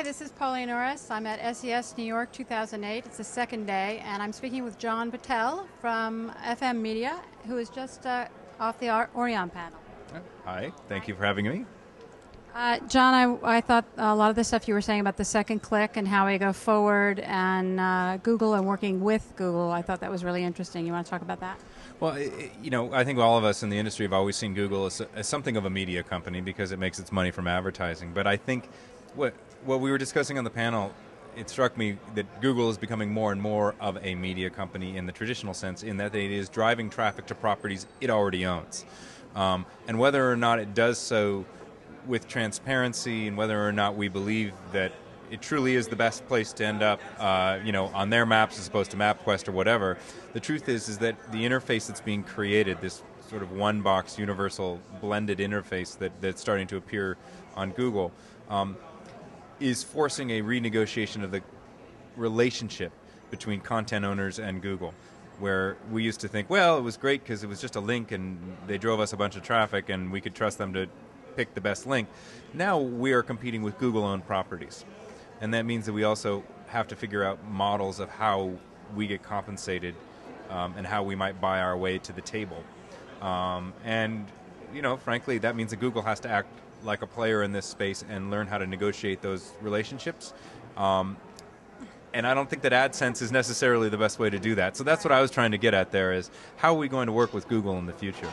this is Pauline Norris. I'm at SES New York 2008. It's the second day, and I'm speaking with John Battelle from FM Media, who is just off the Orion panel. Hi, thank you for having me. John, I thought a lot of the stuff you were saying about the second click and how we go forward and Google and working with Google, I thought that was really interesting. You want to talk about that? Well, I think all of us in the industry have always seen Google as something of a media company because it makes its money from advertising. But I think what we were discussing on the panel, it struck me that Google is becoming more and more of a media company in the traditional sense, in that it is driving traffic to properties it already owns. And whether or not it does so with transparency, and whether or not we believe that it truly is the best place to end up, on their maps as opposed to MapQuest or whatever, the truth is that the interface that's being created, this sort of one-box, universal, blended interface that's starting to appear on Google, is forcing a renegotiation of the relationship between content owners and Google, where we used to think, well, it was great because it was just a link and they drove us a bunch of traffic and we could trust them to pick the best link. Now we are competing with Google-owned properties. And that means that we also have to figure out models of how we get compensated and how we might buy our way to the table. Frankly, that means that Google has to act like a player in this space and learn how to negotiate those relationships. And I don't think that AdSense is necessarily the best way to do that. So that's what I was trying to get at there, is how are we going to work with Google in the future?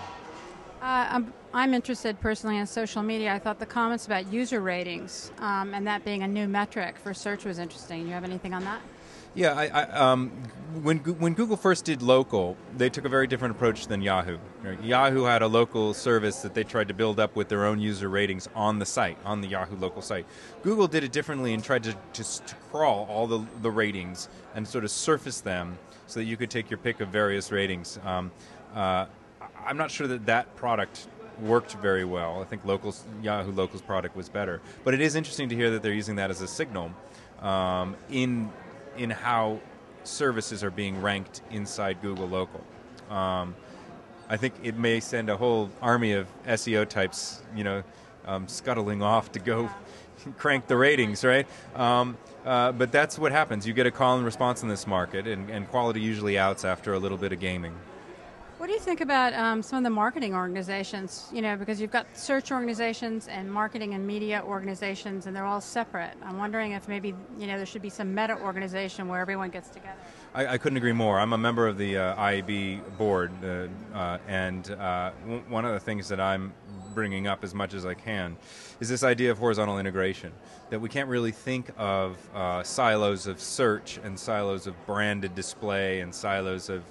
I'm interested personally in social media. I thought the comments about user ratings and that being a new metric for search was interesting. Do you have anything on that? Yeah, when Google first did local, they took a very different approach than Yahoo. Right? Yahoo had a local service that they tried to build up with their own user ratings on the site, on the Yahoo local site. Google did it differently and tried to crawl all the ratings and sort of surface them so that you could take your pick of various ratings. I'm not sure that product worked very well. I think Yahoo Local's product was better. But it is interesting to hear that they're using that as a signal in how services are being ranked inside Google Local. I think it may send a whole army of SEO types, scuttling off to go crank the ratings, right? But that's what happens. You get a call and response in this market, and quality usually outs after a little bit of gaming. What do you think about some of the marketing organizations? Because you've got search organizations and marketing and media organizations, and they're all separate. I'm wondering if maybe there should be some meta organization where everyone gets together. I couldn't agree more. I'm a member of the IAB board, and one of the things that I'm bringing up as much as I can is this idea of horizontal integration, that we can't really think of silos of search and silos of branded display and silos of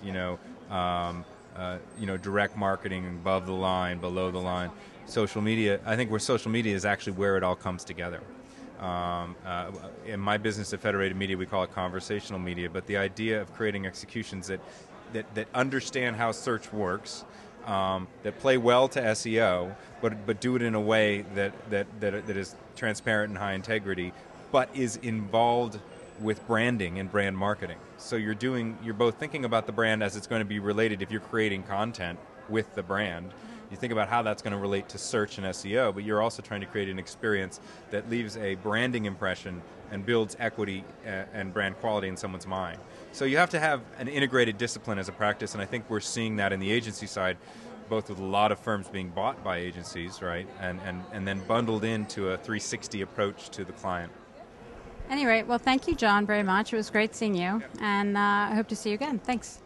direct marketing above the line, below the line. Social media, I think social media is actually where it all comes together. In my business at Federated Media, we call it conversational media, but the idea of creating executions that understand how search works, that play well to SEO, but do it in a way that is transparent and high integrity, but is involved with branding and brand marketing. So you're both thinking about the brand as it's going to be related if you're creating content with the brand. You think about how that's going to relate to search and SEO, but you're also trying to create an experience that leaves a branding impression and builds equity and brand quality in someone's mind. So you have to have an integrated discipline as a practice, and I think we're seeing that in the agency side, both with a lot of firms being bought by agencies, right, and then bundled into a 360 approach to the client. Anyway, well, thank you, John, very much. It was great seeing you, and I hope to see you again. Thanks.